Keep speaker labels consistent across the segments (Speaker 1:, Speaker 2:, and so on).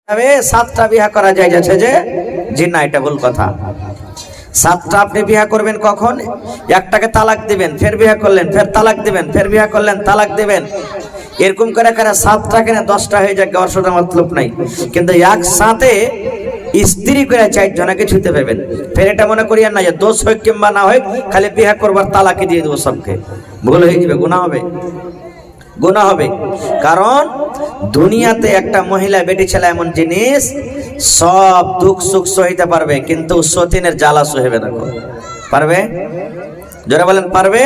Speaker 1: সাতটা বিয়া করা যায় যাচ্ছে যে জি না, এটা ভুল কথা। সাতটা আপনি বিয়া করবেন কখন? একটাকে তালাক দিবেন, ফের বিয়া করলেন, ফের তালাক দিবেন, ফের বিয়া করলেন, তালাক দিবেন, এরকম করে করে সাতটা কেন 10টা হয়ে যায়, অসুবিধা মতলব নাই। কিন্তু একসাথে স্ত্রী করে 4 জনকে ছুতে পাবেন। ফের এটা মনে করিয়েন না যে দোষ হোক কিংবা না হোক খালি বিয়া করবার তালাকে দিয়ে দেবো সবকে, ভুল হয়ে যাবে, গুনাহ হবে, গুনাহ হবে। কারণ দুনিয়াতে একটা মহিলা বেটি ছেলে এমন জিনিস, সব দুঃখ সুখ সহিতে পারবে কিন্তু সতীনের জ্বালা সহিবে না। পারবে? জোরে বলেন পারবে?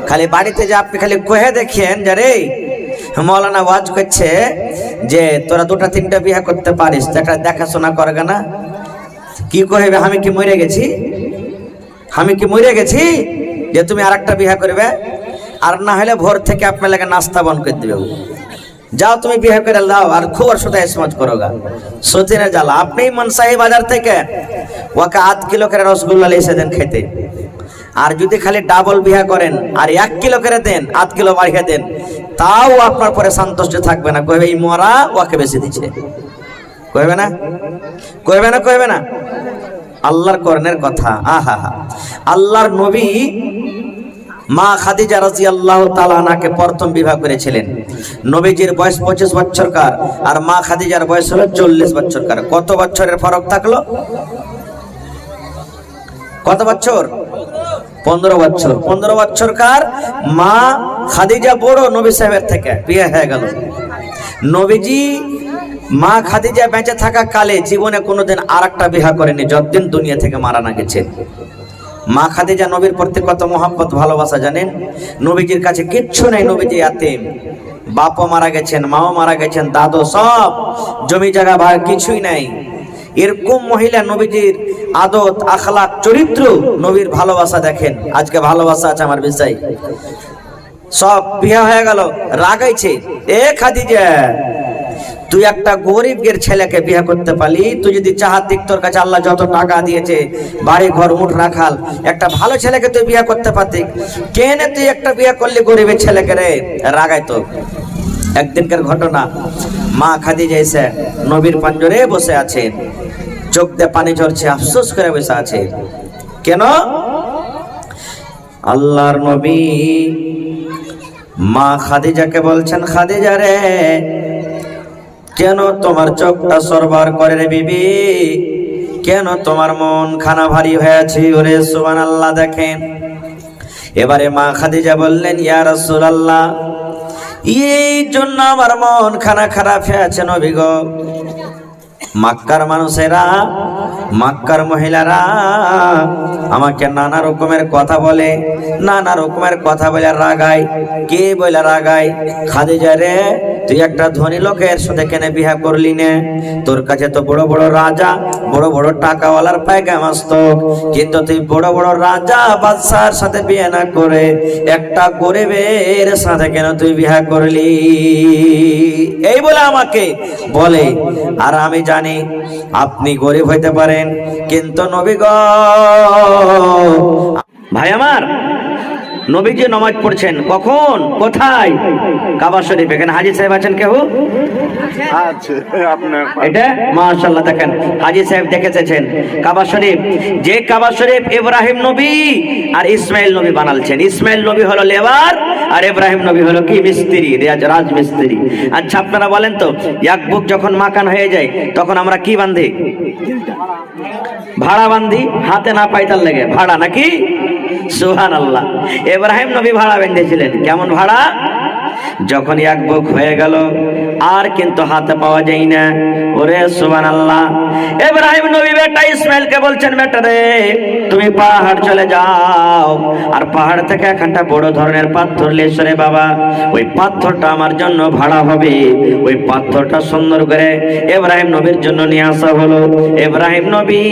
Speaker 1: খালি বাড়িতে যে আপনি খালি কহে দেখেন যে রে মৌলানা ওয়াজ করছে যে তোরা 2টা 3টা বিয়ে করতে পারিস, একটা দেখাশোনা করবে না, কি কহেবে আমি কি মরে গেছি, আমি কি মরে গেছি যে তুমি আরেকটা বিয়ে করবে? আর না হলে ভোর থেকে আপনার লাগে নাস্তা বন্ধ করে দিবে, যাও তুমি বিয়ে করে দাও আর খুব সুতা ইসমত করো গা, সতীনের জ্বালা। আপনি মনসাহি বাজার থেকে ওকে 8 কিলো করে রসগোল্লা এসে দেন খেতে, আর যদি খালি ডাবল বিয়া করেন আর 1 কিলো করে দেন, 8 কিলো বাড়িয়ে দেন, তাও আপনার পরে সন্তুষ্ট থাকবে না, কইবে এই মরা ওকে বেশি দিচ্ছে, কইবে না, কইবে না, কইবে না। আল্লাহর করণের কথা। আহা হা, আল্লাহর নবী মা খাদিজা রাদিয়াল্লাহু তাআলা আনহাকে প্রথম বিবাহ করেছিলেন। নবীজির বয়স 25 বছরকার আর মা খাদিজার বয়স হলো 40 বছরকার। কত বছরের ফারাক থাকলো? কত বছর? 15 বছর। 15 বছরকার মা খাদিজা বড় নবী সাহেবের থেকে বিয়ে হয়ে গেল। নবীজি মা খাদিজা বেঁচে থাকা কালে জীবনে কোনোদিন আরেকটা বিয়ে করেনি, যতদিন দুনিয়া থেকে মারা না গেছে। মা খাদিজা নবীর প্রতি কত মহব্বত ভালোবাসা জানেন? নবীজির কাছে কিচ্ছু নেই, নবীজি ইয়াতীম, বাপও মারা গেছেন, মাও মারা গেছেন, দাদু সব, জমি জায়গা ভাগ কিছুই নাই। এরকম মহিলা নবীজির আদত আখলাক চরিত্র, নবীর ভালোবাসা দেখেন। আজকে ভালোবাসা আছে আমার বিষয়, সব বিয়ে হয়ে গেল, রাগাইছে, এ খাদিজা তুই একটা গরিবের ছেলেকে বিয়ে করতে পারলি, তুই যদি চাহাতিক তোর কাছে আল্লাহ যত টাকা দিয়েছে, বাড়ি ঘর মুঠ রাখাল, একটা ভালো ছেলেকে তুই বিয়ে করতে পারতি, কেন তুই একটা বিয়ে করলি গরিবের ছেলেকে রে? রাগাইতো। একদিনকার ঘটনা, মা খাদিজা এসে নবীর পাঞ্জরে বসে আছেন, চোখ দিয়ে পানি ঝরছে, আফসোস করে বসে আছে। কেন? আল্লাহর নবী মা খাদিজাকে বলছেন, খাদিজা রে কেন তোমার চোখটা সরবার করে রে বিবি, কেন তোমার মন খানা ভারী হয়েছে? ওরে সুবহানাল্লাহ। দেখেন এবারে মা খাদিজা বললেন, ইয়া রাসূলুল্লাহ এই জন্য আমার মন খানা খারাপ হয়েছে নবী গো, মক্কার মানুষেরা, মক্কার মহিলারা আমাকে নানা রকমের কথা বলে, নানা রকমের কথা বলে রাগায়। কে বলে রাগায়? খাদিজা রে তুই একটা ধনী লোকের সাথে কেন বিয়ে করলি না? তোর কাছে তো বড় বড় রাজা, বড় বড় টাকাওয়ালার পায়গাম আসতো, কিন্তু তুই বড় বড় রাজা বাদশার সাথে বিয়ে না করে একটা গরিবের সাথে কেন তুই বিয়ে করলি? এই বলে আমাকে বলে। আর আমি জানি আপনি গরিব হইতে পারেন, কিন্তু নবী গো, ভাই আমার নবীজি নামাজ পড়ছেন কখন, কোথায়? কাবা শরীফ। এখানে হাজী সাহেব আছেন কেউ? এটা মাশাআল্লাহ, দেখেন হাজী সাহেব দেখেছেন কাবা শরীফ, যে কাবা শরীফ ইব্রাহিম নবী আর ইসমাইল নবী বানালছেন। ইসমাইল নবী হলো লেবার আর ইব্রাহিম নবী হলো কি মিস্ত্রি, রাজমিস্ত্রি। আচ্ছা আপনারা বলেন তো, এক বুক যখন মাকান হয়ে যায় তখন আমরা কি বান্ধি? ভাড়া বান্ধি, হাতে না পাইতার লেগে ভাড়া, নাকি? সুবহানাল্লাহ। ইব্রাহিম নবী ভাড়া বেঁধেছিলেন। কেমন ভাড়া? যখন এক বুক হয়ে গেল আর কিন্তু হাতে পাওয়া যায় না। ওরে সুবহানাল্লাহ। ইব্রাহিম নবী বেটা ইসমাইলকে বলছেন, বেটা রে তুমি পাহাড় চলে যাও, আর পাহাড় থেকে একটা বড় ধরনের পাথর লেসো রে বাবা, ওই পাথরটা আমার জন্য ভাড়া হবে। ওই পাথরটা সুন্দর করে ইব্রাহিম নবীর জন্য নিয়ে আসা হলো। ইব্রাহিম নবী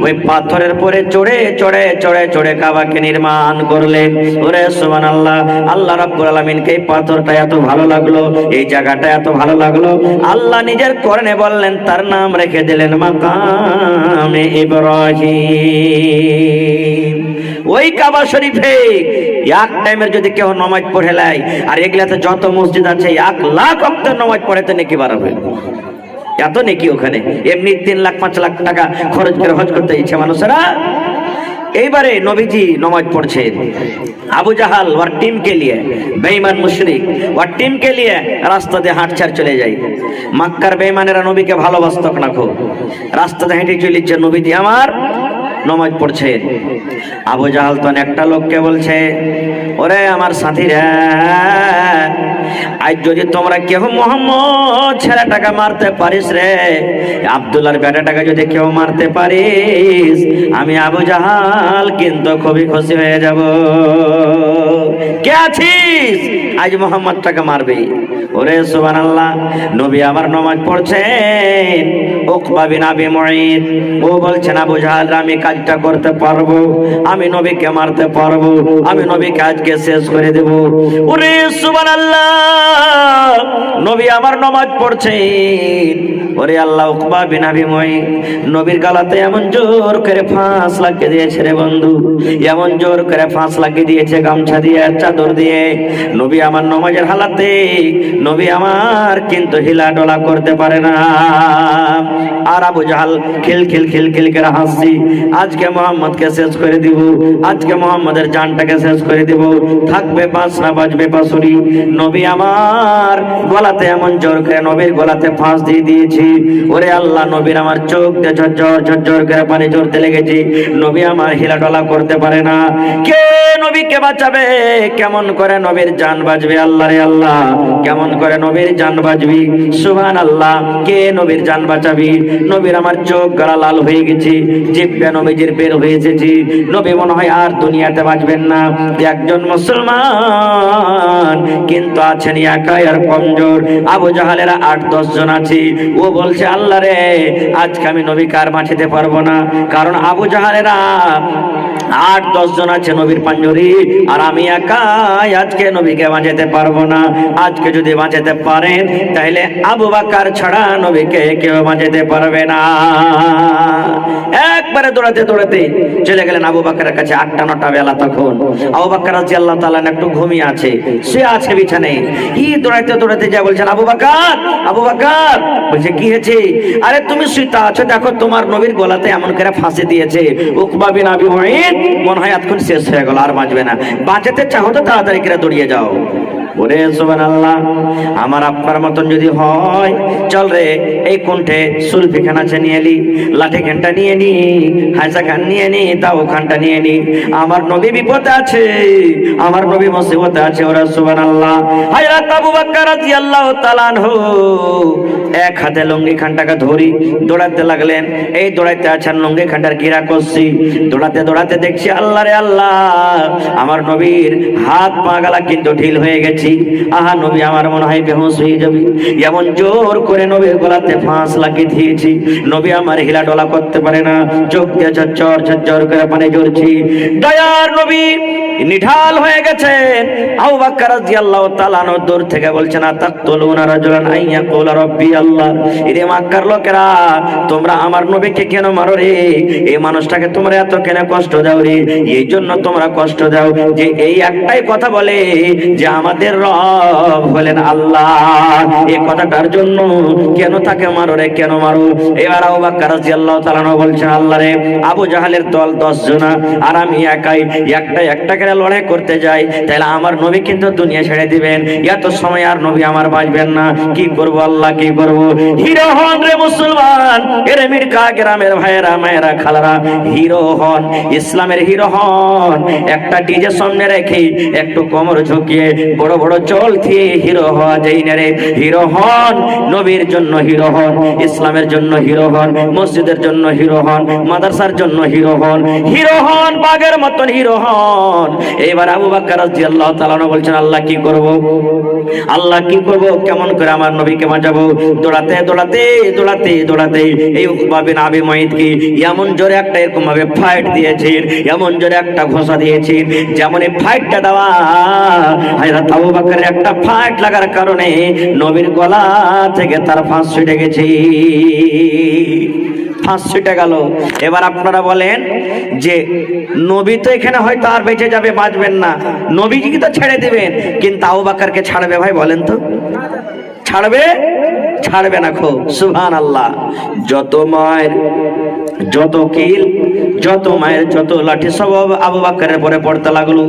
Speaker 1: ওই পাথরের পরে চড়ে চড়ে চড়ে চড়ে কাবাকে নির্মাণ করলেন। ওরে সুবহানাল্লাহ। আল্লাহ রাব্বুল আলামিনকে এই পাথরটা এত ভালো লাগলো, এই জায়গাটা এত ভালো লাগলো, আল্লাহ নিজের কোরআনে বললেন, তার নাম রেখে দিলেন মাকামে ইব্রাহিম। ওই কাবা শরীফে এক টাইমের যদি কেউ নামাজ পড়ে লাই, আর এগুলাতে যত মসজিদ আছে 1 লাখ ওয়াক্ত নামাজ পড়েতে নাকি বাড়াবে, এত নাকি ওখানে। এমনি 3 লাখ 5 লাখ টাকা খরচ করে হজ করতে ইচ্ছে মানুষেরা। এইবারে নবীজি নামাজ পড়ছেন, আবু জাহাল ওর টিম কে লিয়ে, বেঈমান মুশরিক ওর টিম কে লিয়ে রাস্তা দিয়ে হাঁটছাড় চলে যায়। মক্কার বেঈমানেরা নবীকে ভালোবাসত না খুব, রাস্তাতে হেঁটে চলেছে, নবীজি আমার নামাজ পড়ছেন। আবু জাহাল তো একটা লোককে বলছে, ওরে আমার সাথীরা, আজ যদি তোমরা কেউ মোহাম্মদ ছেলেটাকে মারতে পারিস রে, আব্দুল্লাহর বেটাটাকে যদি কেউ মারতে পারিস, আমি আবু জাহাল কিন্তু খুবই খুশি হয়ে যাব। কে আছিস আজ মোহাম্মদটাকে মারবে? ওরে সুবহানাল্লাহ, নবী আমার নামাজ পড়ছেন। উকবা বিন আবি মুঈত ও বলছেন, আবু জাহাল আমি কাজটা করতে পারবো, আমি নবীকে মারতে পারবো, আমি নবীকে আজকে শেষ করে দেব। ওরে সুবহানাল্লাহ, নবী আমার নামাজ পড়ছেন। ওরে আল্লাহ, উকবা বিন আবি মুঈত নবীর গলাতে এমন জোর করে ফাঁস লাগিয়ে দিয়েছে রে বন্ধু, এমন জোর করে ফাঁস লাগিয়ে দিয়েছে, গামছা দিয়ে চাদর দিয়ে। নবী আমার নামাজের হালাতে নবী আমার কিন্তু হিলা ডলা করতে পারে না। আর আবু জাহাল খিল খিল খিল খিল করে হাসছি, আজকে মোহাম্মদকে শেষ করে দিব, আজকে মোহাম্মদের জানটাকে শেষ করে দিব, থাকবে বাঁশ না বাজবে বাঁশুরি। নবী আমার গলাতে এমন জোর করে নবীর গলাতে ফাঁস দিয়ে দিয়েছি। ওরে আল্লাহ, নবীর আমার চোখ দিয়ে ঝরঝর ঝরঝর করে পানি ঝরতে লেগেছে, নবী আমার হিলা ডলা করতে পারে না। কে নবীকে বাঁচাবে? কেমন করে নবীর জান বাঁচবে? আল্লাহ রে আল্লাহ, কেমন করে নবীর জান বাঁচবি? সুবহানাল্লাহ, কে নবীর জান বাঁচাবি? নবীর আমার চোখ গলা লাল হয়ে গেছে, জিহ্বা নবীজির বের হয়ে এসেছে, নবী মনে হয় আর দুনিয়াতে বাঁচবেন না। একজন মুসলমান কিন্তু আছেন একাই আর কমজোর। আবু জাহালেরা 8-10 জন আছে। ও বলছে, আল্লাহ রে, আজকে আমি নবীকে আর বাঁচাতে পারবো না, কারণ আবু জাহালেরা 8-10 জন আছে নবীর পাঞ্জরি, আর আমি একাই আজকে নবীকে বাঁচাতে পারবো না। আজকে যদি বাঁচাতে পারেন, তাহলে আবু বকর ছাড়া নবীকে কেউ বাঁচাতে পারবে না। একবারে দৌড়াতে দৌড়াতে চলে গেলেন আবু বকরের কাছে। 8টা-9টা বেলা তখন। আবু বকর রাদিয়াল্লাহু তাআলা একটু ঘুমিয়ে আছে, সে আছে বিছানায়। দৌড়াতে দৌড়াতে যা বলছেন, আবু বকর, আবু বকর। বলছে, কি হয়েছে? আরে তুমি শুইতে আছো, দেখো তোমার নবীর গলাতে এমন করে ফাঁসি দিয়েছে। উকবা বিন আবি মুঈত মনে হয় এতক্ষণ শেষ হয়ে গেল, আর বাঁচবে না। বাঁচাতে চাও তো তাড়াতাড়ি করে দৌড়িয়ে যাও। ওরে সুবহানাল্লাহ, আমার আপনার মতন যদি হয়, চল রে, এই কোণঠে সুলফি খান আছে নিয়ে নি, লাঠি খানটা নিয়ে নি, হাসা খান নিয়ে নি, তাও খানটা নিয়ে নি। আমার নবী বিপদে আছে, আমার নবী মুসিবতে আছে। ওরে সুবহানাল্লাহ। হযরত আবু বকর রাদিয়াল্লাহু তাআলা আনহু এক হাতে লুঙ্গি খানটাকে ধরি দৌড়াতে লাগলেন। এই দৌড়াইতে আছেন, লুঙ্গি খানটার ঘিরা করছি, দৌড়াতে দৌড়াতে দেখছি, আল্লাহ রে আল্লাহ, আমার নবীর হাত পা গলা কিন্তু ঢিল হয়ে গেছে। আহা, নবী আমার মনে হয় বেহুশ হয়ে যাবে, এমন জোর করে নবীর গলাতে ফাঁস লাগিয়ে দিয়েছি। নবী আমার হিলা ডলা করতে পারে না, চোখ দিয়ে ঝরঝর ঝরঝর করে পানি ঝরছে। দয়ার নবী নিঢাল হয়ে গেছেন। আবু বকর রাদিয়াল্লাহু তাআলা দূর থেকে বলছেন, আতাকতুলুনা রাজুলান আইয়াকুলা রাব্বি আল্লাহ। এরে মক্কার লোকেরা, তোমরা আমার নবীকে কেন মারো রে? এই মানুষটাকে তোমরা এত কেন কষ্ট দাও রে? এই জন্য তোমরা কষ্ট দাও যে এই একটাই কথা বলে যে আমাদের রব হলেন আল্লাহ। এই কথাটার জন্য কেন তাকে মারো রে, কেন মারো? এবার আবু বকর রাদিয়াল্লাহু তাআলা বলছেন, আল্লাহ রে, আবু জাহালের দল 10 জন, আর আমি একাই একটা করে লড়াই করতে যাই, তাহলে আমার নবী কিন্তু দুনিয়া ছেড়ে দিবেন। এত সময় আর নবী আমার বাঁচবেন না। কি করব আল্লাহ, কি করব? হিরো হন রে মুসলমান, এরে মিরকা গ্রামের ভাইয়েরা, মায়েরা, খালারা, হিরো হন, ইসলামের হিরো হন। একটা ডিজে সামনে রেখে একটু কোমর ঝুঁকিয়ে বড় বড় চল দিয়ে হিরো হওয়া যায় না রে। হিরো হন, নবীর জন্য হিরো হন, ইসলামের জন্য হিরো হন, মসজিদের জন্য হিরো হন, মাদ্রাসার জন্য হিরো হন, হিরো হন, বাঘের মতন হিরো হন। এবার আবু বকর রাদিয়াল্লাহু তাআলা বলছেন, আল্লাহ কি করব, আল্লাহ কি করব, কেমন করে আমার নবীকে বাঁচাবো? দৌড়াতে দৌড়াতে দৌড়াতে দৌড়াতে এই উকবা বিন আবি মুঈত কি এমন জোরে একটা এরকম ভাবে ফাইট দিয়েছেন, এমন জোরে একটা ঘোষা দিয়েছেন, যেমন এই ফাইটটা দেওয়া হযরত আবু বকরের একটা ফাইট লাগার কারণে নবীর গলা থেকে তার ফাঁস ছুটে গেছে। ফাঁস ছুটে গেল। এবার আপনারা বলেন যে নবী তো এখানে হয়তো আর বেঁচে যাবে, বাঁচবেন না, নবীজিকে তো ছেড়ে দিবেন, কিন্তু আবু বকরকে ছাড়বে ভাই? বলেন তো ছাড়বে? ছাড়বে না। খুব সুবহানাল্লাহ। যত মায়ের যত কিল, যত মায়ের যত লাঠি সব আবু বকরের পরে পড়তে লাগলো।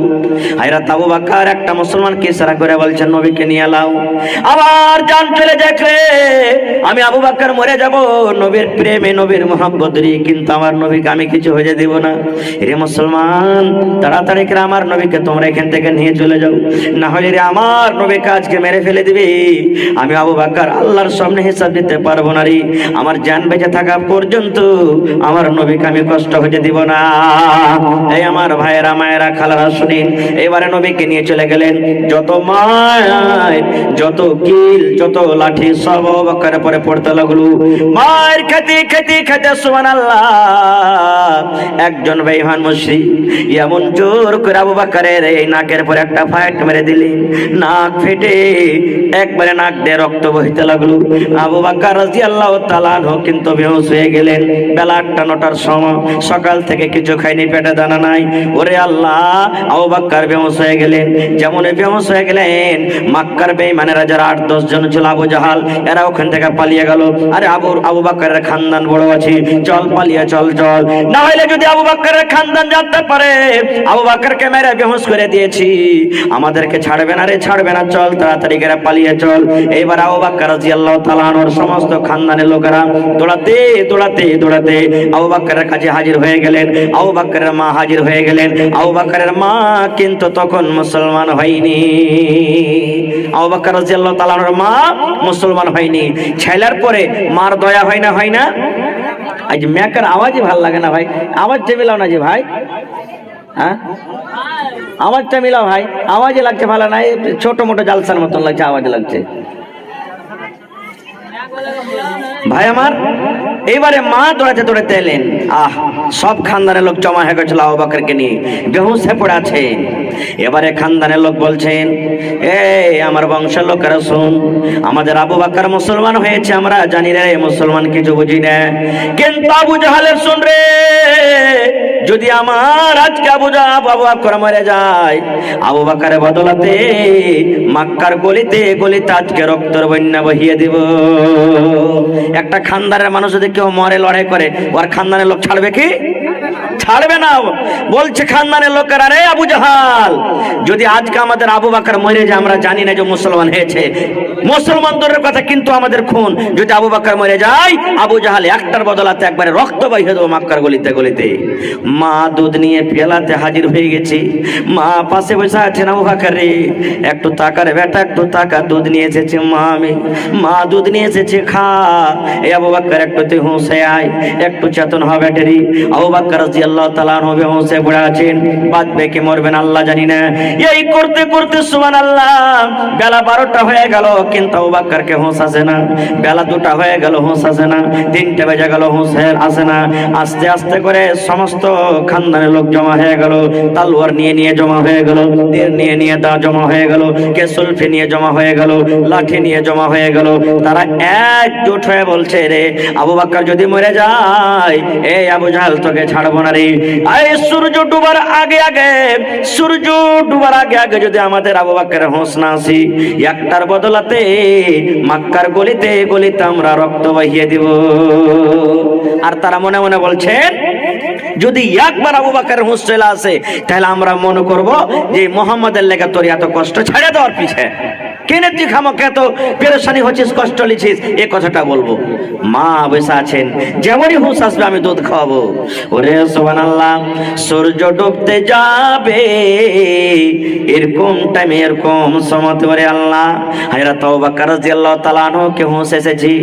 Speaker 1: হযরত আবু বকর একটা মুসলমানকে ইশারা করে বলছেন নবীকে নিয়ে লাও। আমার জান চলে যাক রে, আমি আবু বকর মরে যাব নবীর প্রেমে, নবীর মোহাব্বতে, কিন্তু আমার নবীকে আমি কিছু হয়ে দেব না। রে মুসলমান, তাড়াতাড়ি করে আমার নবীকে তোমরা এখান থেকে নিয়ে চলে যাও, না হলে রে আমার নবীকে আজকে মেরে ফেলে দিবে। আমি আবু বকর আল্লাহর সামনে হিসাব দিতে পারবো না রে, আমার জান বেঁচে থাকা পর্যন্ত আমার নবীকে আমি কষ্ট হতে দিব না। এই আমার ভাইয়েরা, মায়েরা, খালারা শুনিন, এবারে নবীকে নিয়ে চলে গেলেন। যত মায় যত কিল যত লাঠি সব আবু বকরের পরে পড়তে লাগলো। মায়ের খেতে খেতে খেতে সুবহানাল্লাহ, একজন বেঈমান মুশরিক এমন জোর করে আবু বকরের এই নাকের পরে একটা ফাইট মেরে দিলেন, নাক ফেটে একবারে নাক দিয়ে রক্ত বইতে লাগলো। আবু বকর রাদিয়াল্লাহু তাআলা আনহু কিন্তু বেহুশ হয়ে গেলেন। বেলা 8-9টার সময়, সকাল থেকে কিছু খাইনি, পেটে দানা নাই। ওরে আল্লাহ, আবু বকর বেহুশ হয়ে গেলেন। যেমন বেহুশ হয়ে গেলেন, মক্কার বেঈমানেরা যারা 8-10 জন ছিল, আবু জাহাল, এরা ওখান থেকে পালিয়ে গেল। আরে আবু বকরের খানদান বড় আছে, চল পালিয়ে চল, চল, না হলে যদি আবু বকরের খানদান জানতে পারে আবু বকরকে মেরে বেহুশ করে দিয়েছি, আমাদেরকে ছাড়বে না রে, ছাড়বে না, চল তাড়াতাড়ি করে পালিয়ে চল। এইবার আবু বকর রাদিয়াল্লাহু তাআলা আনহুর সমস্ত খানদানের লোকেরা দৌড়াতে দৌড়াতে দৌড়াতে আবু বকরের কাছে হাজির হয়ে গেলেন। আবু বকরের মা হাজির হয়ে গেলেন। আবু বকরের মা কিন্তু তখন মুসলমান হয়নি। আবু বকর রাদিয়াল্লাহু তাআলা আনহুর মা মুসলমান হয়নি। ছেলের পরে মার দয়া হয় না, হয় না? আজ মেকার আওয়াজই ভাল লাগে না ভাই, আওয়াজটা মিলাও না যে ভাই, হ্যাঁ আওয়াজটা মিলাও ভাই, আওয়াজে লাগছে ভালো না, ছোট মোটো জালসার মতন লাগছে, আওয়াজ লাগছে ভাই আমার। এইবারে মা দৌড়াতে দৌড়াতে এলেন। সব খানদানের লোক জমা হয়ে গেছিল আবু বকরকে নিয়ে, বেহুশ হয়ে পড়ে আছে। এবারে খানদানের লোক বলছেন, এই আমার বংশের লোকেরা শুন, আমাদের আবু বকর মুসলমান হয়েছে, আমরা জানি রে মুসলমান কিছু বুঝি না, কিন্তু আবু জাহালের শুন রে, যদি আমার আজকে আবু বকর মরে যায়, আবু বকরের বদলাতে মক্কার গলিতে গলিতে আজকে রক্তের বন্যা বহিয়ে দিব। একটা খানদানের মানুষ যদি কেউ মরে, লড়াই করে, ওর খানদানের লোক ছাড়বে কি? ছাড়বে না। বলছে খানদানের লোকেরা, রে আবু জাহাল, যদি আজকে আমাদের আবু বকর মরে যায়, আমরা জানি না যে মুসলমান হয়েছে, মুসলমান দূরের কথা, কিন্তু আমাদের খুন, যদি আবু বকর মরে যায়, আবু জাহাল একটার বদলাতে একবারে রক্ত বহিয়ে দেবো মক্কার গলিতে গলিতে। মা দুধ নিয়ে পেলাতে হাজির হয়ে গেছে। মা পাশে বসে আছেন, আবু বকর রে একটু তাকা রে বেটা, একটু তাকা, দুধ নিয়ে এসেছে মা, মা দুধ নিয়ে এসেছে, খা। এই আবু বকর একটু তুই হুঁশে আয়, একটু চেতন হবে ব্যাটারি। আবু বকর রাদিয়াল্লাহু তাআলা আনহু হুঁশে পড়ে আছেন, বাঁচবে কি মরবেন আল্লাহ জানি না। এই করতে করতে সুবহানাল্লাহ, বেলা 12টা হয়ে গেল, কিন্তু আবু বকরকে হুঁশ আসে না। বেলা 2টা হয়ে গেল, হুঁশ আসে না। 3টা বেজে গেল, হুঁশ আসে না। আস্তে আস্তে করে সমস্ত খানদানের লোক জমা হয়ে গেল, তলোয়ার নিয়ে নিয়ে জমা হয়ে গেল, তীর নিয়ে নিয়ে তা জমা হয়ে গেল, কেসুলফি নিয়ে জমা হয়ে গেল, লাঠি নিয়ে জমা হয়ে গেল। তারা একজোট হয়ে বলছে, রে আবু বকর যদি মরে যায়, এই আবু জাহাল তোকে ছাড়বো না রে। এই সূর্য ডুবার আগে আগে, সূর্য ডুবার আগে আগে যদি আমাদের আবু বকরের হোশ না আসি, একটার বদলাতে মক্কার গলিতে গলিতে আমরা রক্ত বহিয়ে দিব। আর তারা মনে মনে বলছেন, যদি একবার আবু বকরের হোশ চলে আসে, তাহলে আমরা মনে করব যে মুহাম্মাদের লেগে তোর এত কষ্ট ছেড়ে দেওয়ার পিছে কেনে তুই খামকে এত পেরেশানি হচ্ছিস, কষ্ট লিছিস, এ কথাটা বলবো। মা বসে আছেন, যেমনই হুঁশ আসবে আমি দুধ খাওয়াবো। ওরে সুবহানাল্লাহ, সূর্য ডুবতে যাবে এরকম টাইমে, এরকম সময়তে, ওরে আল্লাহ, হযরত আবু বকর রাদিয়াল্লাহু তাআলা আনহু কে হুঁশ এসেছি।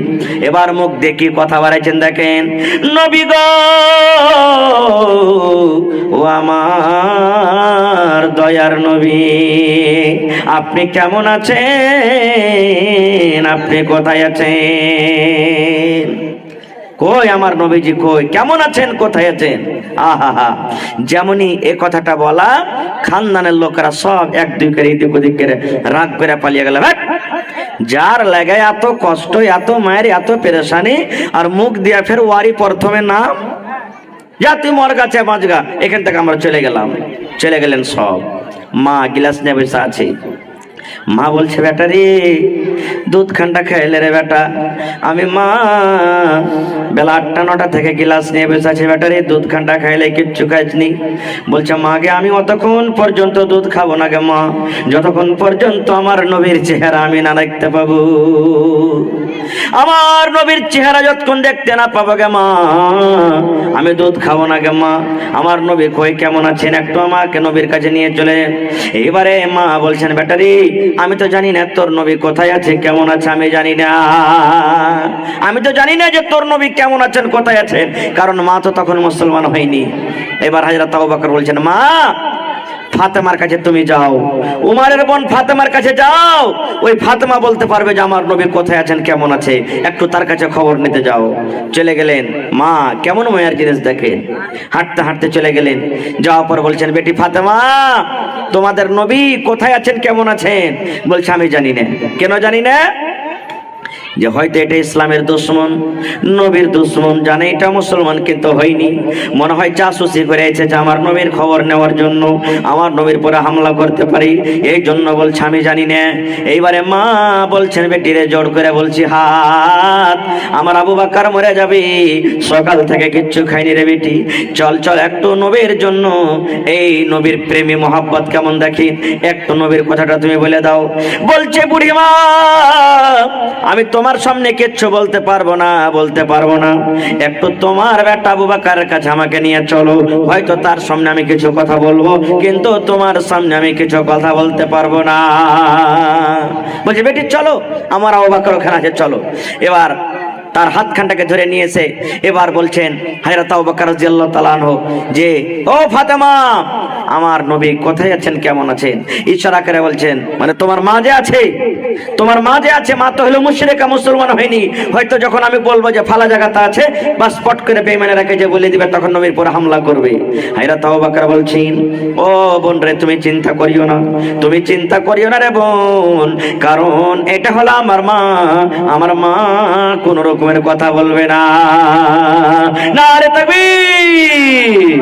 Speaker 1: এবার মুখ দেখি কথা বাড়াইছেন, দেখেন, নবী গো, ও আমার দয়ার নবী, আপনি কেমন আছেন? আপনি কোথায় আছেন? কই আমার নবীজি, কই, কেমন আছেন, কোথায় আছেন? আহা, যেমনই এ কথাটা বলা, খানদানের লোকেরা সব এক দুই করে এদিক ওদিক করে রাগ করে পালিয়ে গেল। যার লাগে এত কষ্ট, এত মায়ের, এত পেরেশানি, আর মুখ দিয়া ফের ওয়ারি প্রথমে নাম, যা তুই মোর কাছে বাঁচগা, এখান থেকে আমরা চলে গেলাম। চলে গেলেন সব। মা গিলাস নিয়ে বসে আছে। মা বলছে, বেটা রে দুধ খান্ডা খাইলে রে বেটা। আমি মা বেলা 8টা 9টা থেকে গিলাস নিয়ে বসে আছি, বেটা রে দুধ খান্ডা খাইলে কিচ্ছু খাইছনি। বলছে, মা গে আমি অতক্ষণ পর্যন্ত দুধ খাবো না গে মা, যতক্ষণ পর্যন্ত আমার নবীর চেহারা আমি না দেখতে পাবো। আমার নবীর চেহারা যতক্ষণ দেখতে না পাবো গে মা, আমি দুধ খাবো না গে মা। আমার নবী কই কেমন আছেন একটু আমাকে নবীর কাছে নিয়ে চলে। এবারে মা বলছেন, বেটারি আমি তো জানি না তোর নবী কোথায় আছে, কেমন আছে, আমি জানি না। আমি তো জানি না যে তোর নবী কেমন আছেন, কোথায় আছেন, কারণ মা তো তখন মুসলমান হয়নি। এবার হযরত আবু বকর বলছেন, মা ফাতেমার কাছে তুমি যাও, উমারের বোন ফাতেমার কাছে যাও। ওই ফাতেমা বলতে পারবে যে আমার নবী কোথায় আছেন, কেমন আছে, একটু তার কাছে খবর নিতে যাও। চলে গেলেন। মা কেমন মায়ের জিনিস দেখে, হাঁটতে হাঁটতে চলে গেলেন। যাওয়ার পর বলছেন, বেটি ফাতেমা তোমাদের নবী কোথায় আছেন, কেমন আছেন? বলছে, আমি জানি না। কেন জানি না? যে হয়তো এটা ইসলামের দুশ্মন, নবীর দুশ্মন, জানে এটা মুসলমান কিন্তু হয়নি, মনে হয় জাসুসি করে এসেছে যে আমার নবীর খবর নেওয়ার জন্য, আমার নবীর পরে হামলা করতে পারি, এই জন্য বলছে আমি জানি না। এইবারে মা বলছেন, বেটিরে জোর করে বলছি হাত, আমার আবু বকর মরে যাবে, সকাল থেকে কিচ্ছু খাইনি রে বেটি, চল চল একটু নবীর জন্য, এই নবীর প্রেমী মোহাব্বত কেমন দেখি, একটু নবীর কথাটা তুমি বলে দাও। বলছে, বুড়িমা আমি তোমার সামনে কিচ্ছু বলতে পারবো না, বলতে পারবো না, একটু তোমার বেটা আবু বকরের কাছে আমাকে নিয়ে চলো, হয়তো তার সামনে আমি কিছু কথা বলবো, কিন্তু তোমার সামনে আমি কিছু কথা বলতে পারবো না। বলছে, বেটি চলো, আমার আবু বকর ওখানে আছে, চলো। এবার তার হাতখানটাকে ধরে নিয়েছে। এবার বলছেন হযরত আবু বকর রাদিয়াল্লাহু তাআলা আনহু যে, ও ফাতেমা আমার নবী কোথায় আছেন, কেমন আছেন? ইশারা করে বলছেন, মানে তোমার মা যে আছে, তোমার মা যে আছে, মা তো হলো মুশরিকা, মুসলমান হয়নি, হয়তো যখন আমি বলবো যে ফালা জায়গাতে আছে, বাস পট করে বেঈমানেরাকে যে বলে দিবে, তখন নবীর পর হামলা করবে। হযরত আবু বকর বলছেন, ও বোন রে তুমি চিন্তা করিও না, তুমি চিন্তা করিও না রে বোন, কারণ এটা হলো আমার মা, আমার মা কোন রকমের কথা বলবে না। নারে তাকবীর।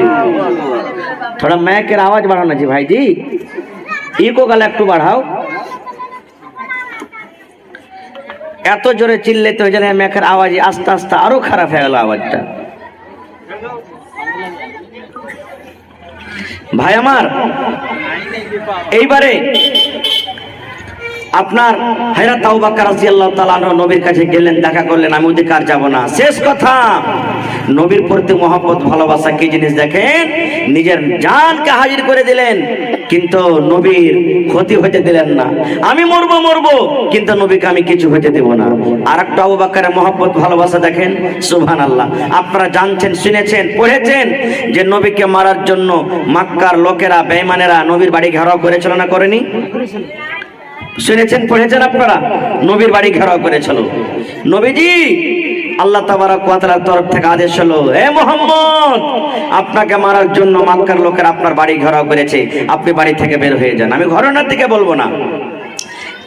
Speaker 1: थोड़ा मैक आवाज बढ़ाना जी भाई जी, इको गला একটু बढ़ाओ। এত জোরে চিল্লাতে হয়ে যায় ম্যাকের আওয়াজ আস্তে আস্তে আরো খারাপ হয়ে গেল আওয়াজটা। ভাই আমার, এইবারে আপনার হযরত আবু বকর রাদিয়াল্লাহু তাআলা আনহু নবীর কাছে গেলেন, দেখা করলেন, আমি ওদিকে আর যাব না। শেষ কথা, নবীর প্রতি মহব্বত ভালোবাসা কি জিনিস দেখেন, নিজের জানকে হাজির করে দিলেন, কিন্তু নবীর ক্ষতি হতে দিলেন না। আমি মরবো মরবো, কিন্তু নবীকে আমি কিছু হতে দেব না। আর একটা আবু বকরের মহব্বত ভালোবাসা দেখেন, সুবহানাল্লাহ। আপনারা জানছেন, শুনেছেন, পড়েছেন যে নবীকে মারার জন্য মক্কার লোকেরা, বেঈমানেরা নবীর বাড়ি ঘেরাও করেছিল না, করেনি? শুনেছেন, পড়েছেন আপনারা? নবীর বাড়ি ঘেরাও করেছিল। নবীজি আল্লাহ তাবারক ওয়া তাআলার তরফ থেকে আদেশ হলো, হে মুহাম্মদ আপনাকে মারার জন্য মক্কার লোকেরা আপনার বাড়ি ঘেরাও করেছে, আপনি বাড়ি থেকে বের হয়ে যান। আমি ঘটনার দিকে বলবো না।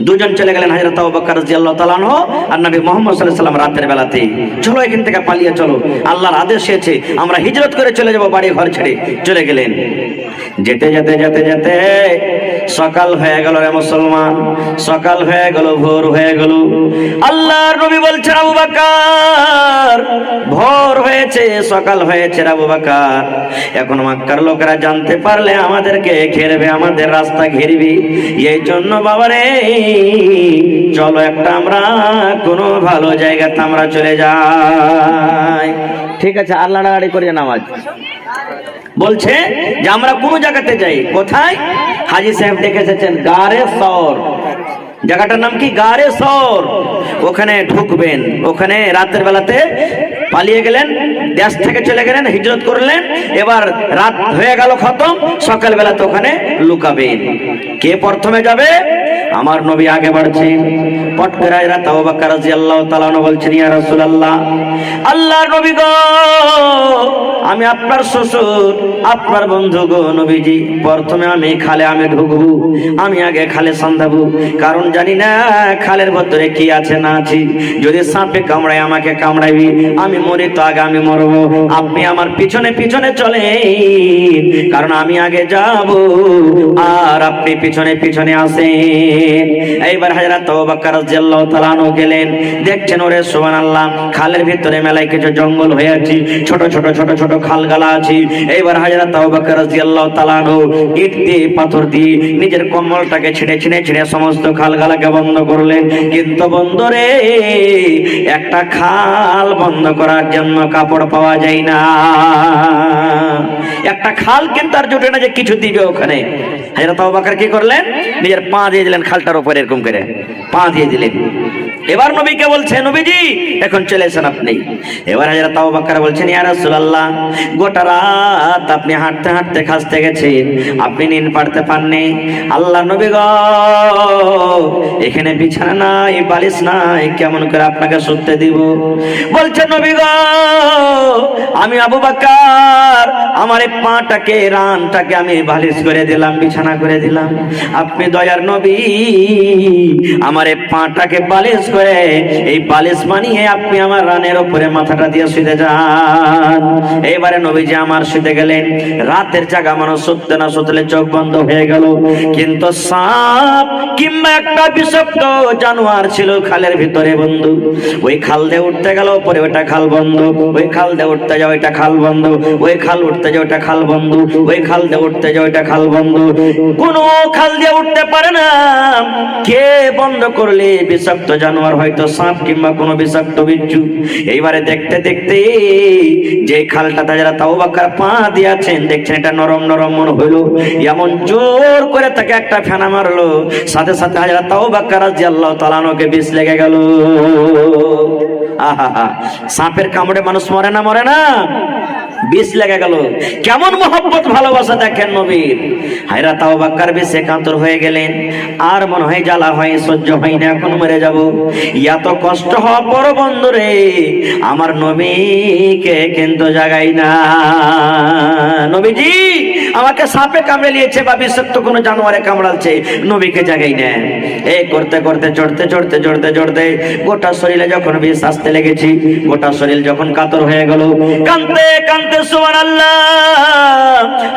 Speaker 1: দুজন চলে গেলেন, হযরত আবু বকর রাদিয়াল্লাহু তাআলা আনহু আর নবী মুহাম্মদ সাল্লাল্লাহু আলাইহি ওয়াসাল্লাম রাতের বেলাতে, চলো এখান থেকে পালিয়ে চলো, আল্লাহর আদেশ এসেছে, আমরা হিজরত করে চলে যাব, বাড়ি ঘর ছেড়ে চলে গেলেন। যেতে যেতে যেতে যেতে সকাল হয়ে গেল রে মুসলমান, সকাল হয়ে গেল, ভোর হয়ে গেল। আল্লাহর নবী বলছেন, আবু বকর ভোর হয়েছে, সকাল হয়েছে রে আবু বকর, এখন মক্কার লোকেরা জানতে পারলে আমাদেরকে ঘেরবে, আমাদের রাস্তা ঘেরবে, এই জন্য বাবারে চলো একটা আমরা কোনো ভালো জায়গাতে আমরা চলে যাই। ঠিক আছে, আল্লাহ গাড়ি করিয়ে নামাজ বলছে যে আমরা কোন জায়গাতে যাই, কোথায়? হাজী সাহেব দেখে এসেছেন গারে সওর, জায়গাটার নাম কি? গারে সওর। ওখানে ঢুকবেন, ওখানে রাতের বেলাতে পালিয়ে গেলেন, দেশ থেকে চলে গেলেন, হিজরত করলেন, এবার রাত হয়ে গেল খতম, সকাল বেলাতে ওখানে লুকাবেন। কে প্রথমে যাবে? আমার নবী আগে বাড়ছে। পট করে হযরত আবু বকর রাদিয়াল্লাহু তাআলা বলছেন, ইয়া রাসূলুল্লাহ, আল্লাহর নবী গো আমি আপনার শ্বশুর, আপনার বন্ধু গো নবীজি। প্রথমে আমি খালে আমি ঢুকবো, আমি আগে খালে সন্ধাবো, কারণ জানি না খালের ভেতরে কি আছে না আছে। যদি সাপে কামড়ায় আমাকে কামড়াবি, আমি মরি তো আগে আমি মরবো। আপনি আমার পিছনে পিছনে চলে, কারণ আমি আগে যাব আর আপনি পিছনে পিছনে আসেন। এইবার হযরত আবু বকর রাদিয়াল্লাহু তাআলা আনহু গেলেন, দেখছেন ওরে সুবহানাল্লাহ, খালের ভিতরে মেলায় কিছু জঙ্গল হয়ে আছে, ছোট ছোট ছোট ছোট খালগালা আছে। এইবার হযরত আবু বকর রাদিয়াল্লাহু তাআলা আনহু ইট দিয়ে পাথর দিয়ে নিজের কম্বলটাকে ছিঁড়ে ছিঁড়ে ছিঁড়ে সমস্ত খালগালাকে বন্ধ করলেন। কিন্তু বন্ধরে একটা খাল বন্ধ করার জন্য কাপড় পাওয়া যায় না, একটা খাল কিন্তু আর জোটে না যে কিছু দিবে ওখানে। হযরত আবু বকর কি করলেন, নিজের পা দিয়ে দিলেন খালটার উপরে, এরকম করে পা দিয়ে দিলেন। এবার নবীকে বলছে, নবীজি এখন চলে এসেন আপনি। এবার হযরত আবু বকর বলছেন, ইয়া রাসূলুল্লাহ, গোটা রাত আপনি হাঁটতে হাঁটতে খাসতে গেছেন, আপনি নিন পারতে পাননি। আল্লাহ নবী গো, এখানে বিছানা নাই, বালিশ নাই, কেমন করে আপনাকে শুতে দিব? বলছেন, নবী গো, আমি আবু বকর আমার এই পাটাকে রানটাকে আমি বালিশ করে দিলাম, বিছানা করে দিলাম। আপনি দয়ার নবী আমার এই পাটাকে বালিশ করে এই বালিশ বানিয়ে আপনি আমার রানের উপরে মাথাটা দিয়ে শুতে যান। এইবারে নবীজি আমার শুতে গেলেন। রাতের জায়গা মানুষ শুতে না শুতলে চোখ বন্ধ হয়ে গেল, কিন্তু সাপ কিংবা একটা বিষাক্ত জানোয়ার ছিল খালের ভিতরে বন্ধু। ওই খাল দিয়ে উঠতে গেল, পরে ওটা খাল বন্ধ, ওই খাল দিয়ে উঠতে যাও ওইটা খাল বন্ধ, ওই খাল উঠতে যাও ওটা খাল বন্ধ, ওই খাল দিয়ে উঠতে যাও ওইটা খাল বন্ধ। কোনো খাল দিয়ে উঠতে পারে না। কে বন্ধ করলে? বিষাক্ত জানোয়ার, হয়তো সাপ কিংবা কোনো বিষাক্ত বিচ্ছু। এইবারে দেখতে দেখতে যে খালটা হযরত আবু বকর পা দিয়েছেন, দেখছেন এটা নরম নরম মনে হইলো, এমন জোর করে তাকে একটা ফেনা মারলো, সাথে সাথে হযরত আবু বকর রাদিয়াল্লাহু তাআলা আনহুকে বিষ লেগে গেল। আহা, সাপের কামড়ে মানুষ মরে না? মরে না? বিষ লেগে গেল। কেমন মহব্বত ভালোবাসা দেখেন নবীর। হযরত আবু বকর বিষে কাতর হয়ে গেলেন, আর মনে হয় জ্বালা হয়, সহ্য হয় না, এখন মরে যাব। এত কষ্ট হওয়ার পর বন্ধুরে আমার নবীকে কিন্তু জাগাই না। নবীজি আমাকে সাপে কামড়ে নিয়েছে বা বিষাক্ত কোনো জানোয়ারে কামড়াচ্ছে, নবীকে জাগাই না। এই করতে করতে চড়তে চড়তে চড়তে চড়তে গোটা শরীরে যখন বিষ আসতে লেগেছি, গোটা শরীর যখন কাতর হয়ে গেল, কাঁদতে কাঁদতে সুবহানাল্লাহ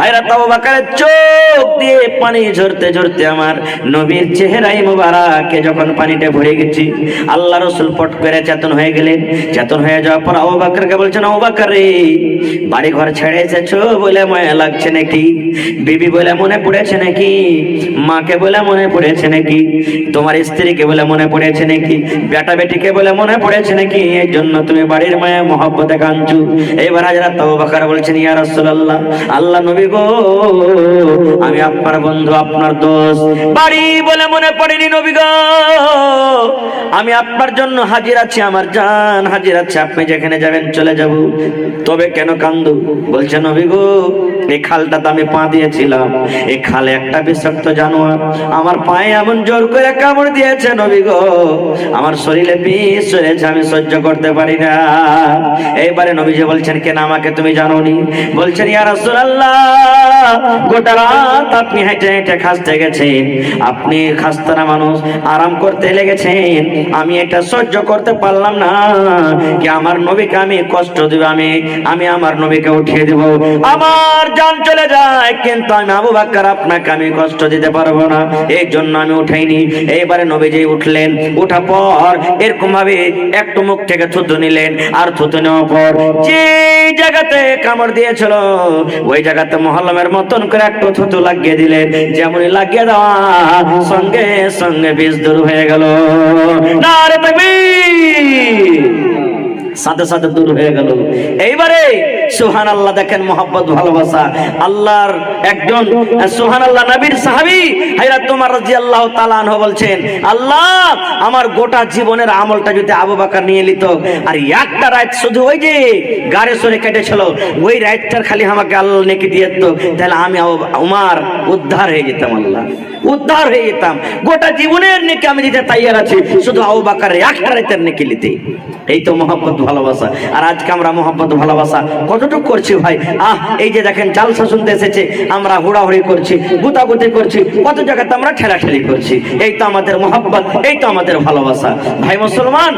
Speaker 1: হযরত আবু বকরের চোখ দিয়ে পানি ঝরতে ঝরতে আমার নবীর চেহারায় মোবারকে যখন পানিতে ভরে গেছি, আল্লাহ রাসূল পট করে চেতন হয়ে গেলেন। চেতন হয়ে যাওয়ার পর আবু বকরকে বলছেন, আবু বকর রে, বাড়ি ঘর ছেড়ে এসেছো বলে মায়া লাগছে নাকি? বিবি বলে মনে পড়েছে নাকি? মাকে বলে মনে পড়েছে নাকি? তোমার স্ত্রীকে বলে মনে পড়েছে নাকি? বেটা বেটিকে বলে মনে পড়েছে নাকি? এই জন্য তুমি বাড়ির মায়া মহব্বতে কাঁদছো। এবার হযরত আবু বকর বলছেন, ইয়া রাসূলুল্লাহ, আল্লাহ নবী গো, আমি আপনার বন্ধু, আপনার দোস্ত, বাড়ি বলে মনে পড়েনি নবী গো। আমি আপনার জন্য হাজির আছি, আমার জান হাজির আছে, আপনি যেখানে যাবেন চলে যাব। তবে কেন কান্দো? বলছে, নবী গো, এই খালটাতে আমি পা দিয়েছিলাম, এই খালে একটা বিষাক্ত জানোয়ার আমার পায়ে এমন জোর করে কামড় দিয়েছে নবী গো, আমার শরীরে বিষ হয়েছে, আমি সহ্য করতে পারি না। এইবারে নবীজি বলছেন, কেন আমাকে তুমি জানোনি? বলছেন, ইয়া রাসূলুল্লাহ, গোটা রাত আপনি হেঁটে হেঁটে খাসতে গেছেন, আপনি খাস্তানা মানুষ, আরাম করতে লেগেছেন, আমি এটা সহ্য করতে পারলাম না কি আমার নবীকে আমি কষ্ট দিব, আমি আমার নবীকে উঠিয়ে দিব, আমার জান চলে যায়, কিন্তু আমি আবু বকর আপনাকে আমি কষ্ট দিতে পারবো না, এই জন্য আমি উঠাইনি। এইবারে নবীজি উঠলেন, উঠা পর এরকম ভাবে একটু মুখ থেকে থুতু নিলেন, আর থুতু নেওয়ার পর যে জায়গাতে কামড় দিয়েছিল ওই জায়গাতে মহল্লামের মতন করে একটু থুতু লাগিয়ে দিলেন। যেমনই লাগিয়ে দেওয়া সঙ্গে সঙ্গে বিষ দূর হয়ে গেল। নারে তাকবীর, সাথে সাথে দূর হয়ে গেল। এইবারে সুবহানাল্লাহ, দেখেন মহব্বত ভালোবাসা। আল্লাহর একজন সুবহানাল্লাহ নবীর সাহাবী হযরত ওমর রাদিয়াল্লাহু তাআলা আনহু বলছেন, আল্লাহ আমার গোটা জীবনের আমলটা যদি আবু বকর নিয়ে নিত, আর একটা রাত শুধু ওই যে গাড়ে সরে কেটেছিল, ওই রাতটার খালি আমাকে আল্লাহ নেকি দিয়ে দিত, তাহলে আমি ওমর উদ্ধার হয়ে যেতাম, আল্লাহ উদ্ধার হয়ে যেতাম। গোটা জীবনের নেকি আমি দিতে তৈরি আছি, শুধু আবু বকরের একটা রাতের নেকি নিতে। এই তো মহব্বত ভালোবাসা। আর আজকে আমরা মহব্বত ভালোবাসা কতটুকু করছি ভাই? এই যে দেখেন জালসা শুনতে এসেছে, আমরা হুড়াহুড়ি করছি, গুতাগুতি করছি, কত জায়গাতে আমরা ঠেলাঠেলি করছি। এই তো আমাদের মহব্বত, এই তো আমাদের ভালোবাসা ভাই মুসলমান।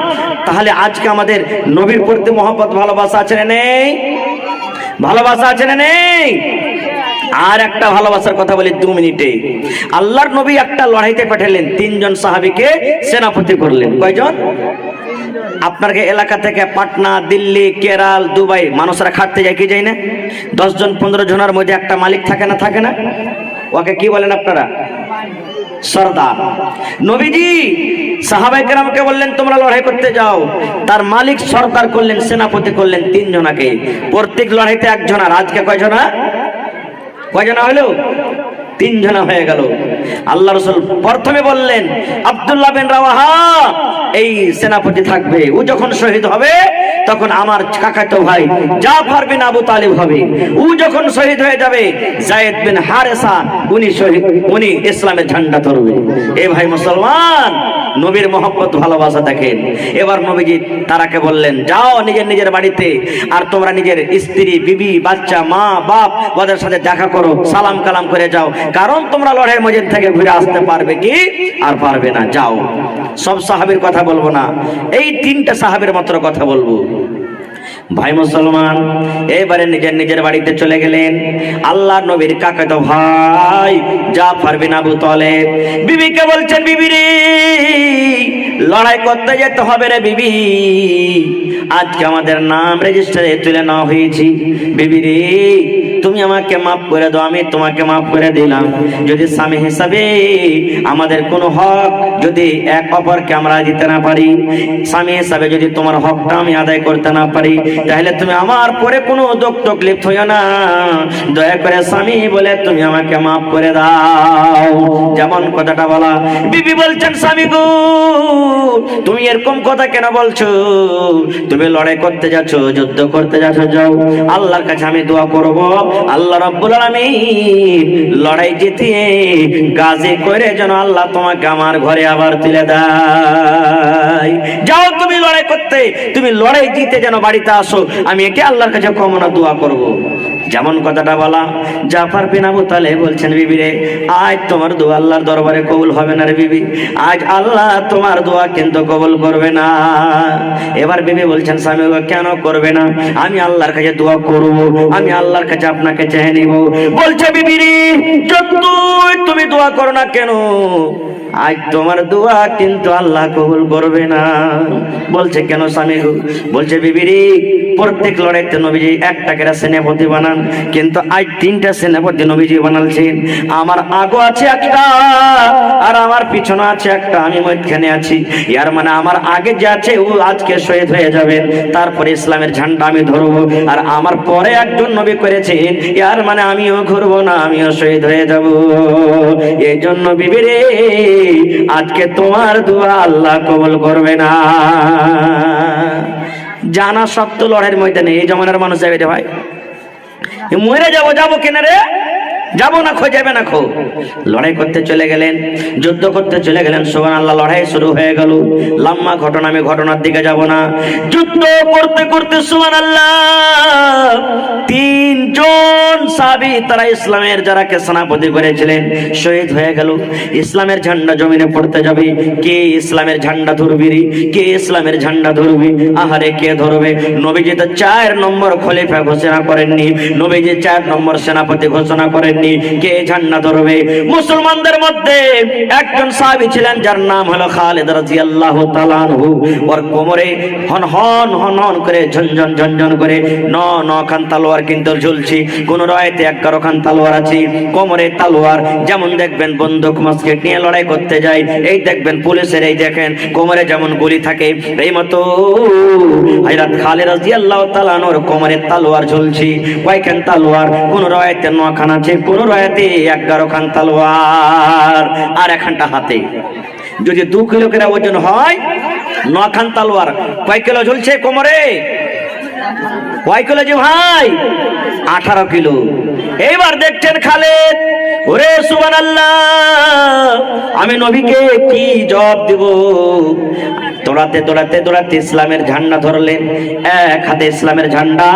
Speaker 1: তাহলে আজকে আমাদের নবীর প্রতি মহব্বত ভালোবাসা আছে না নেই? ভালোবাসা আছে না নেই? আর একটা ভালোবাসার কথা বলি 2 মিনিটে। আল্লাহর নবী একটা লড়াইতে পাঠালেন, 3 জন সাহাবীকে সেনাপতি করলেন। কয়জন? আপনার এলাকা থেকে পাটনা, দিল্লি, কেরাল, দুবাই মানুষরা খাটতে যায় কি যায় না? 10 জন 15 জনের মধ্যে একটা মালিক থাকে না? থাকে না? ওকে কি বলেন আপনারা? সরদার। নবীজি সাহাবায়ে কেরামকে বললেন তোমরা লড়াই করতে যাও। তার মালিক সরদার করলেন, সেনাপতি করলেন 3 জনাকে। প্রত্যেক লড়াইতে 1 জন। আর আজকে কয়জনা? কয়জনা হলো? 3 জনা হয়ে গেল। আল্লাহ রাসূল প্রথমে বললেন আব্দুল্লাহ বিন রাওয়াহা এই সেনাপতি থাকবে। ও যখন শহীদ হবে তখন আমার কাকাতো ভাই জাফর বিন আবু তালিব হবে। ও যখন শহীদ হয়ে যাবে যায়েদ বিন হারেসা উনি ইসলামের ঝান্ডা ধরবে। এই ভাই মুসলমান, নবীর মহব্বত ভালোবাসা দেখেন। এবার নবীজি তারাকে বললেন যাও নিজের নিজের বাড়িতে, আর তোমরা নিজের স্ত্রী, বিবি, বাচ্চা, মা, বাপ ওদের সাথে দেখা করো, সালাম কালাম করে যাও। কারণ তোমরা লড়াইয়ের ময়দান থেকে ঘুরে আসতে পারবে কি? আর পারবে না। যাও। সব সাহাবীর কথা বলবো না, এই 3টা সাহাবীর মাত্র কথা বলবো। ভাই মুসলমান, এবারে নিজের নিজের বাড়িতে চলে গেলেন। আল্লাহর নবীর কাকাতো ভাই জাফর বিন আবু তালেব বিবিকে বলছেন, বিবি রে লড়াই করতে যেতে হবে রে বিবি, আজকে আমাদের নাম রেজিস্টারে তুলে নেওয়া হয়েছে। বিবি রে তুমি আমাকে মাফ করে দাও, আমি তোমাকে মাফ করে দিলাম। যদি স্বামী হিসাবে আমাদের কোনো হক যদি এক অপরকে আমরা দিতে না পারি, স্বামী হিসাবে যদি তোমার হকটা আমি আদায় করতে না পারি, তাহলে তুমি আমার পরে কোনো দুঃখ তকলিফ হইও না। দয়া করে স্বামী বলে তুমি আমাকে মাফ করে দাও। যেমন কথাটা বলা। বিবি বলছেন স্বামী গো তুমি এরকম কথা কেন বলছো? তুমি লড়াই করতে যাচ্ছ, যুদ্ধ করতে যাচ্ছ, যাও। আল্লাহর কাছে আমি দোয়া করব আল্লাহ রাব্বুল আলামিন লড়াই জিতিয়ে গাজী করে যেন আল্লাহ তোমাকে আমার ঘরে আবার তুলে দেয়। যাও তুমি লড়াই করতে, তুমি লড়াই জিতে যেন বাড়িতে আসো, আমি একে আল্লাহর কাছে কামনা দোয়া করব। যেমন কথাটা বলা। জাফর বিন আবু তালেব বলছেন বিবি রে আজ তোমার দোয়া আল্লাহর দরবারে কবুল হবে না রে বিবি, আজ আল্লাহ তোমার দোয়া কিন্তু কবুল করবে না। এবার বিবি বলছেন স্বামী কেন করবে না? আমি আল্লাহর কাছে দোয়া করব, আমি আল্লাহর কাছে আপনাকে চেয়ে নিব। বলছে বিবি রে যতই তুমি দোয়া করো না কেন, আজ তোমার দোয়া কিন্তু আল্লাহ কবুল করবে না। বলছে কেন স্বামী গো? বলছে বিবি রে প্রত্যেক লড়াইতে নবীজি একটা করে সেনাপতি বানান, কিন্তু আজ 3টা সেনাপতি নবীজি বানালছেন। আমার আগো আছে একটা আর আমার পিছনে আছে একটা, আমি মধ্যখানে আছি। ইয়ার মানে আমার আগে যে আছে ও আজকে শহীদ হয়ে যাবেন, তারপরে ইসলামের ঝান্ডা আমি ধরবো। আর আমার পরে একজন নবী করেছেন, ইয়ার মানে আমিও ঘুরবো না, আমিও শহীদ হয়ে যাব। এই জন্য বিবি রে আজকে তোমার দোয়া আল্লাহ কবুল করবে না। জানা সত্য লড়াইয়ের ময়দানে এই জমানার মানুষ যাবে রে ভাই, মরে যাবো কেন রে? যাবো না, যাবে না। লড়াই করতে চলে গেলেন, যুদ্ধ করতে চলে গেলেন। সুবহানাল্লাহ, লড়াই শুরু হয়ে গেল। লম্বা ঘটনা, আমি ঘটনার দিকে যাব না। যুদ্ধ করতে করতে সুবহানাল্লাহ 3 জন সাহাবী তারা ইসলামের যারাকে সেনাপতি করেছিলেন শহীদ হয়ে গেল। ইসলামের ঝান্ডা জমিনে পড়তে যাবে। কে ইসলামের ঝান্ডা ধরবে রে? কে ইসলামের ঝান্ডা ধরবে? আহারে কে ধরবে? নবীজি তো 4 নম্বর খলিফা ঘোষণা করেননি, নবীজি 4 নম্বর সেনাপতি ঘোষণা করেননি। কে ঝান্ডা ধরবে? মুসলমানদের মধ্যে একজন সাহাবী ছিলেন যার নাম হলো খালিদ রাদিয়াল্লাহু তাআলা আনহু। ওর কোমরে হন হন হন হন করে ঝনঝন ঝনঝন করে 9 খান তলোয়ার কিন্তু ঝুলছে। কোন রায়তে 11 খান তলোয়ার আছে। কোমরে তলোয়ার যেমন দেখবেন বন্দুক মাস্কেট নিয়ে লড়াই করতে যায়, এই দেখবেন পুলিশের এই দেখেন কোমরে যেমন গুলি থাকে, এই মতো হযরত খালিদ রাদিয়াল্লাহু তাআলা আনহুর কোমরে তলোয়ার ঝুলছে। কয়খান তলোয়ার? কোন রায়তে 9 খান আছে, কোন রায়তে 11 খান তলোয়ার, আর একখানটা হাতে। যদি 2 কিলো করে ওজন হয়, 9 খান তলোয়ার কয় কিলো ঝুলছে কোমরে? কয় কিলো যে ভাই? 18 কিলো। এইবার দেখছেন খালেদ, ওরে সুবহানাল্লাহ, আমি নবীকে কি জবাব দিব? দৌড়াতে দৌড়াতে দৌড়াতে ইসলামের ঝান্ডা ধরলেন, এক হাতে ইসলামের ঝান্ডা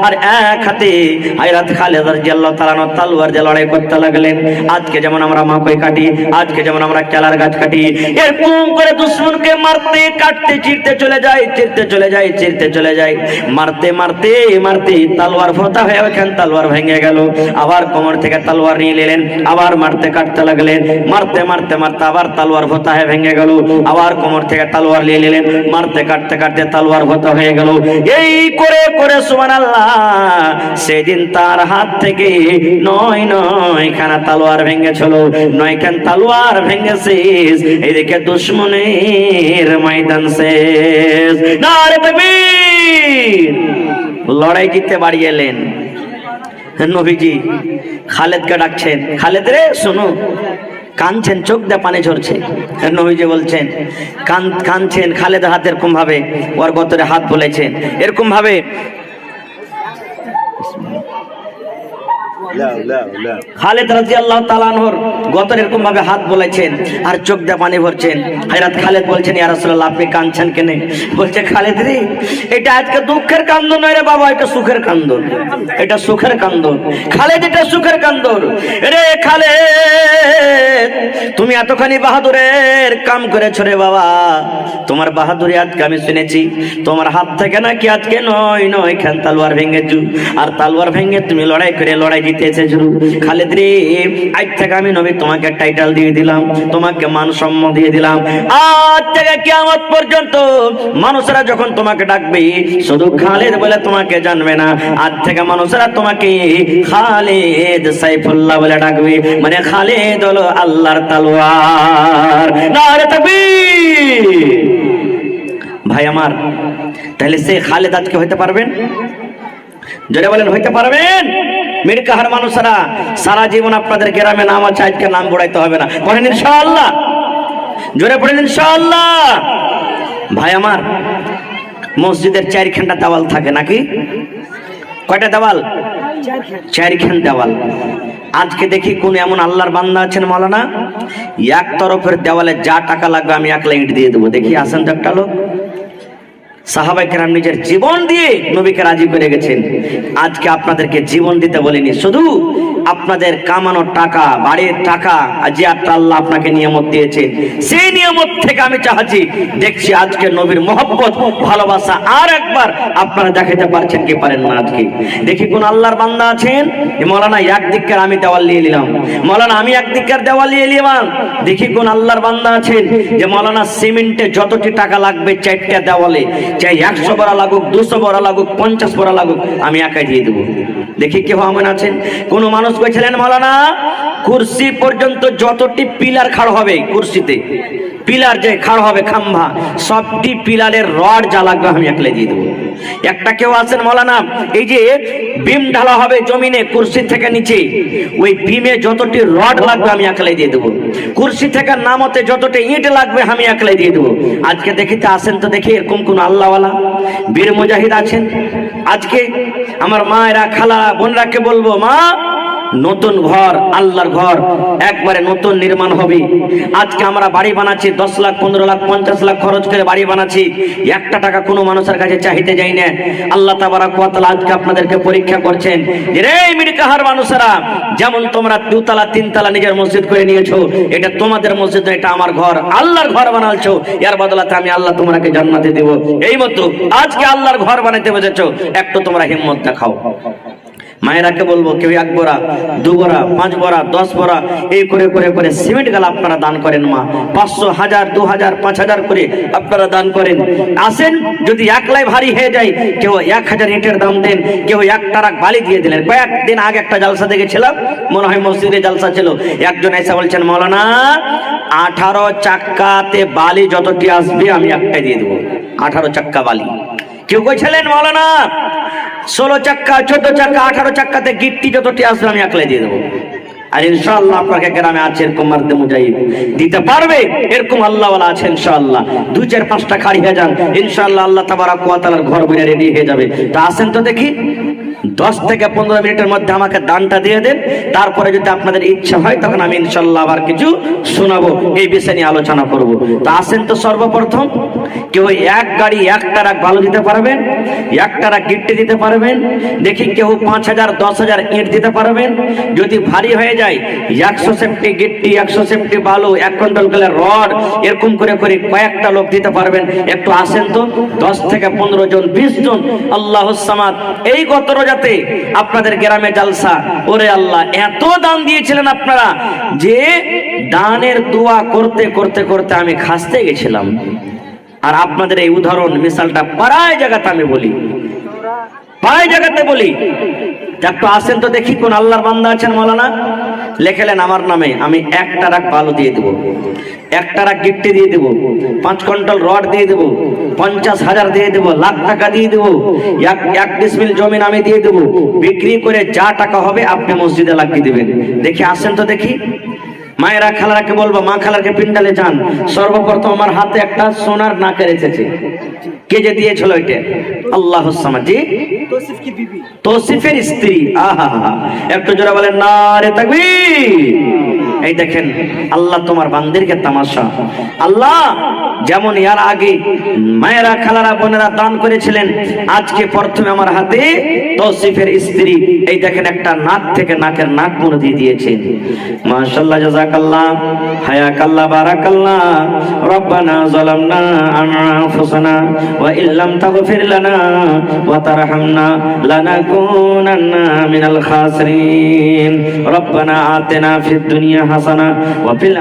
Speaker 1: আর এক হাতে হযরত খালিদ রাদিয়াল্লাহু তাআলা তলোয়ার দিয়ে লড়াই করতে লাগলেন। আজকে যেমন আমরা মাকই কাটি, আজকে যেমন আমরা কেলার গাছ কাটি, এরকম করে দুশমনকে মারতে কাটতে চিরতে চলে যায়, চিরতে চলে যায়, চিরতে চলে যায়, মারতে মারতে মারতে তলোয়ার ফোঁটা হয়ে ওখান তলোয়ার ভেঙে গেল। আবার কোমর থেকে তলোয়ার নিয়ে নিলেন, আবার মারতে কাটতে লাগলেন, মারতে মারতে মারতে আবার তলোয়ার ফোঁটা হয়ে ভেঙে গেল। আবার কোমর থেকে তলোয়ার নিয়ে নিলেন, মারতে কাটতে কাটতে তলোয়ার ফোঁটা হয়ে গেল। এই করে করে সুবহানাল্লাহ, সেদিন তার হাত থেকে ৯ খানা তলোয়ার ভেঙেছিল, ৯ খান তলোয়ার ভেঙেছে। এদিকে দুশমনের ময়দান শেষ। নারে তাকবীর! লড়াই জিততে বাড়ি এলেন নবীজি, খালেদকে ডাকছেন, খালেদ রে শোনো। কাঁদছেন, চোখ দিয়ে পানি ঝরছে। নবীজি বলছেন, কাঁদছেন, খালেদের হাত এরকম ভাবে ওর গতরে হাত বলেছেন, এরকম ভাবে খালেদ রাদিয়াল্লাহু তাআলা আনহুর গতরে এরকম ভাবে হাত বলেছেন আর চোখ দিয়ে পানি ভরছেন। হযরত খালেদ বলছেন, ইয়া রাসূলুল্লাহ, আপনি কাঁদছেন কেন? বলছে, খালেদ রে, এটা আজকে দুঃখের কান্দন নয় রে বাবা, এটা সুখের কান্দন, এটা সুখের কান্দন। খালেদ, এটা সুখের কান্দন রে খালেদ, তুমি এতখানি বাহাদুরের কাম করেছো রে বাবা। তোমার বাহাদুরি আজকে আমি শুনেছি, তোমার হাত থেকে নাকি আজকে ৯ খান তলোয়ার ভেঙেছো, আর তলোয়ার ভেঙে তুমি লড়াই করে লড়াই জিতে এসেছো। খালেদ রে, আজ থেকে আমি নবী তোমাকে টাইটেল দিয়ে দিলাম, তোমাকে মান সম্মান দিয়ে দিলাম। আজ থেকে কিয়ামত পর্যন্ত মানুষরা যখন তোমাকে ডাকবে শুধু খালেদ বলে তোমাকে জানবে না, আজ থেকে মানুষরা তোমাকে খালেদ সাইফুল্লাহ বলে ডাকবে, মানে খালেদ হলো আল্লাহর তলোয়ার। নারে তাকবীর! ভাই আমার, তাহলে সে খালেদ আজকে হইতে পারবেন? জোরে বলেন, হইতে পারবেন? মিরকাহার মানুষরা সারা জীবন আপনাদের গ্রামে নাম আছে, আজকে নাম বড়াইতে হবে না। পড়েন ইনশাআল্লাহ, জোরে পড়েন ইনশাআল্লাহ। ভাই আমার, মসজিদের 4খানটা দেওয়াল থাকে নাকি? কয়টা দেওয়াল? 4খান দেওয়াল। আজকে দেখি কোন এমন আল্লাহর বান্দা আছেন মাওলানা, এক তরফের দেওয়ালে যা টাকা লাগবে আমি 1 ইট দিয়ে দেবো। দেখি আসেন তো একটা লোক। সাহাবায়ে কেরাম নিজের জীবন দিয়ে নবীকে রাজি করে গেছেন। আজকে আপনাদেরকে জীবন দিতে বলিনি, শুধু আপনাদের কামানো টাকা, বাড়ির টাকা, যে একটা আল্লাহ আপনাকে নিয়ামত দিয়েছেন, সেই নিয়ামত থেকে আমি চাচ্ছি, দেখছি আজকে নবীর মহব্বত, ভালোবাসা আর একবার আপনারা দেখাতে পারছেন কি পারেন না। আজকে দেখি কোন আল্লাহর বান্দা আছেন, মৌলানা একদিকের আমি দেওয়াল নিয়ে নিলাম, মৌলানা আমি একদিকের দেওয়াল নিয়ে নিলাম। দেখি কোন আল্লাহর বান্দা আছেন যে মৌলানা সিমেন্টে যতটি টাকা লাগবে 4টা দেওয়ালে, চাই 100 বড়া লাগুক, 200 বড়া লাগুক, 50 বড়া লাগুক, আমি একাই দিয়ে দেবো। দেখি কেউ এমন আছেন? কোন মানুষ কইছিলেন মাওলানা কুরসি পর্যন্ত যতটি পিলার খাড় হবে, কুরসিতে পিলার যে খাড় হবে খাম্বা, সবটি পিলারের রড যা লাগবে আমি একলাই দিয়ে দেবো। একটা কেউ আছেন মাওলানা, এই যে বিম ঢালা হবে জমিনে কুরসি থেকে নিচে, ওই বিমে যতটি রড লাগবে আমি একলাই দিয়ে দেবো। কুরসি থেকে নামতে যতটি ইট লাগবে আমি একলাই দিয়ে দেবো। আজকে দেখিতে আসেন তো দেখি এরকম কোন আল্লাহওয়ালা বীর মুজাহিদ আছেন? আজকে আমার মায়েরা, খালা, বোনরাকে বলবো, মা নতুন ঘর, আল্লাহর ঘর একবারে নতুন নির্মাণ হবে। আজকে আমরা বাড়ি বানাচ্ছি, 10 লাখ, 15 লাখ, 50 লাখ খরচ করে বাড়ি বানাচ্ছি, 1 টাকা কোনো মানুষের কাছে চাইতে যাই না। আল্লাহ তাবারাক ওয়া তাআলা আজকে আপনাদেরকে পরীক্ষা করছেন যে রে মিরকাহার মানুষেরা, যেমন তোমরা 2 তলা 3 তলা নিজের মসজিদ করে নিয়েছো, এটা তোমাদের মসজিদ, এটা আমার ঘর, আল্লাহর ঘর বানালছো, এর বদলাতে আমি আল্লাহ তোমাকে জান্নাতে দেব। এই মতো আজকে আল্লাহর ঘর বানাইতে বসেছো, একটু তোমরা হিম্মত দেখাও। মায়েরাকে বলবো, কেউ 1 বড়া, 2 বড়া, 5 বড়া, 10 বড়া এই করে করে করে সিমেন্ট গালা আপনারা দান করেন। মা 500, 1000, 2000, 5000 করে আপনারা দান করেন। আসেন, যদি একলাই ভারী হয়ে যায়, কেউ 1000 ইটের দাম দেন, কেউ 1 ট্রাক বালি দিয়ে দিলেন। কয়েকদিন আগে একটা জালসা দেখেছিলাম, মনে হয় মসজিদে জালসা ছিল, একজন এসে বলছেন, মাওলানা 18 চাক্কাতে বালি যতটি আসবে আমি একটাই দিয়ে দেবো। 18 চাক্কা বালি। কেউ কইছিলেন মাওলানা 16 চাক্কা, 14 চাক্কা, 18 চাক্কাতে গিট্টি যতটি আসবে আমি একলাই দিয়ে দেবো। আর ইনশাআল্লাহ আপনাকে গ্রামে আছে এরকম মারতে মুজাহিদ দিতে পারবে, এরকম আল্লাহওয়ালা আছে ইনশাআল্লাহ। 2-4-5টা খাড়ি হয়ে যান, ইনশাআল্লাহ আল্লাহ তাবারাক ওয়া তাআলার ঘর বইয়া রেডি হয়ে যাবে। তো আসেন তো দেখি, 10 থেকে 15 মিনিটের মধ্যে আমাকে দানটা দিয়ে দেন, তারপরে যদি আপনাদের ইচ্ছা হয় তখন আমি ইনশাআল্লাহ আবার কিছু শোনাবো, এই বিষয় নিয়ে আলোচনা করব। তো আসেন তো সর্বপ্রথম কেউ এক গাড়ি 1 টারাক বালু দিতে পারবেন, 1 টারাক গিট্টি দিতে পারবেন, দেখি কেউ 5,000 10,000 ইট দিতে পারবেন। যদি ভারী হয়ে যায় 100 সেফটি গিট্টি, 100 সেফটি বালু, 1 কুইন্টাল করে রড, এরকম করে করে কয়েকটা লোক দিতে পারবেন। একটু আসেন তো, 10 থেকে 15 জন 20 জন। আল্লাহুস সামাদ, এই গত রোজাতে আপনাদের গ্রামে জালসা, ওরে আল্লাহ এত দান দিয়েছিলেন আপনারা যে দানের দোয়া করতে করতে করতে আমি খাসতে গেছিলাম। আর আপনাদের এই উদাহরণ মিসালটা প্রায় জায়গাতে আমি বলি, প্রায় জায়গাতে বলি। একটু আসেন তো দেখি কোন আল্লাহর বান্দা আছেন মাওলানা, লেখেলেন আমার নামে, আমি 1 টারাক বালু দিয়ে দেবো, 1 টারাক গিট্টি দিয়ে দেবো, 5 কুইন্টাল রড দিয়ে দেবো, 50,000 দিয়ে দেবো, লাখ টাকা দিয়ে দেবো, 1 ডিসমিল জমিন আমি দিয়ে দেবো, বিক্রি করে যা টাকা হবে আপনি মসজিদে লাগিয়ে দিবেন। দেখি আসেন তো দেখি। মায়েরা খালারাকে বলবো, মা খালারকে পিন্ডালে যান, সর্বপ্রথম আমার হাতে একটা সোনার নাকের এসেছে, কে যে দিয়েছিল ওইটা? আল্লাহুস সামাদ। জি, তৌসিফের স্ত্রী। আহা, একটু জোরে বলেন নারে তাকবীর। এই দেখেন আল্লাহ তোমার বান্দিরকে তামাশা। আল্লাহ যেমন এর আগে মায়েরা খালারা বোনেরা দান করেছিলেন, আজকে প্রথমে আমার হাতে তৌসিফের স্ত্রী, এই দেখেন একটা নাক থেকে নাকের নাক মুড়ে দিয়ে দিয়েছেন। মাশাআল্লাহ, জাযাকাল্লাহ, হায়াকাল্লাহ, বারাকাল্লাহ। রব্বানা যালামনা আনফুসানা ওয়া ইল্লাম তাগফির লানা ওয়া তারহামনা লানাকুনান্না মিনাল খাসিরিন। রব্বানা আতিনা ফিদ দুনিয়া হাসানাহ ওয়া ফিল